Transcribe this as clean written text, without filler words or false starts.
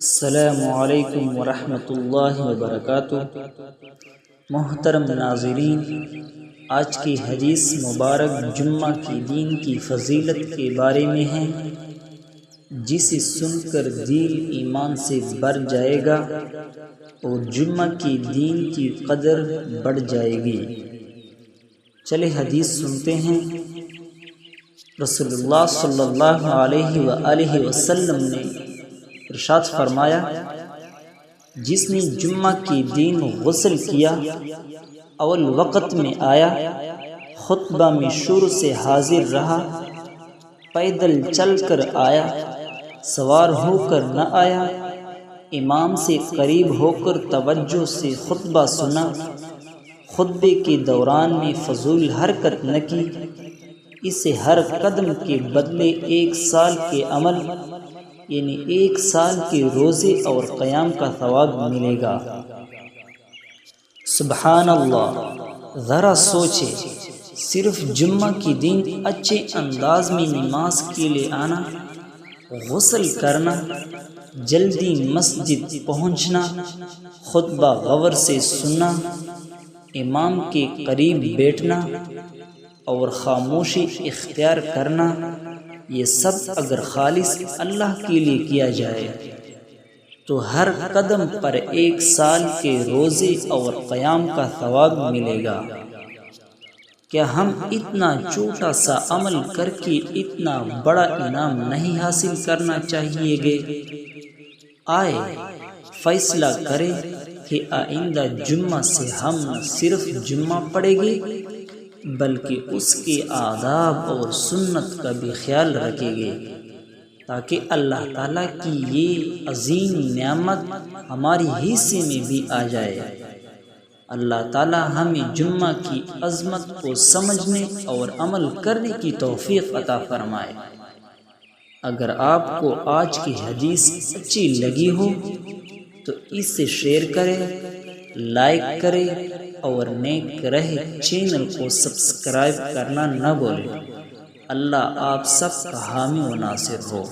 السلام علیکم ورحمۃ اللہ وبرکاتہ۔ محترم ناظرین، آج کی حدیث مبارک جمعہ کے دن کی فضیلت کے بارے میں ہے، جسے سن کر دل ایمان سے بھر جائے گا اور جمعہ کے دن کی قدر بڑھ جائے گی۔ چلے حدیث سنتے ہیں۔ رسول اللہ صلی اللہ علیہ وآلہ وسلم نے ارشاد فرمایا، جس نے جمعہ کے دن غسل کیا، اول وقت میں آیا، خطبہ میں شروع سے حاضر رہا، پیدل چل کر آیا، سوار ہو کر نہ آیا، امام سے قریب ہو کر توجہ سے خطبہ سنا، خطبے کے دوران میں فضول حرکت نہ کی، اسے ہر قدم کے بدلے 1 سال کے عمل یعنی 1 سال کے روزے اور قیام کا ثواب ملے گا۔ سبحان اللہ! ذرا سوچے، صرف جمعہ کے دن اچھے انداز میں نماز کے لیے آنا، غسل کرنا، جلدی مسجد پہنچنا، خطبہ غور سے سننا، امام کے قریب بیٹھنا اور خاموشی اختیار کرنا، یہ سب اگر خالص اللہ کے لیے کیا جائے تو ہر قدم پر 1 سال کے روزے اور قیام کا ثواب ملے گا۔ کیا ہم اتنا چھوٹا سا عمل کر کے اتنا بڑا انعام نہیں حاصل کرنا چاہیے گے؟ آئے فیصلہ کریں کہ آئندہ جمعہ سے ہم نہ صرف جمعہ پڑھیں گے بلکہ اس کے آداب اور سنت کا بھی خیال رکھیں گے، تاکہ اللہ تعالیٰ کی یہ عظیم نعمت ہماری حصے میں بھی آ جائے۔ اللہ تعالیٰ ہمیں جمعہ کی عظمت کو سمجھنے اور عمل کرنے کی توفیق عطا فرمائے۔ اگر آپ کو آج کی حدیث اچھی لگی ہو تو اسے شیئر کریں، لائک کریں اور نیک رہے چینل کو سبسکرائب کرنا نہ بھولیں۔ اللہ آپ سب کا حامی و ناصر ہو۔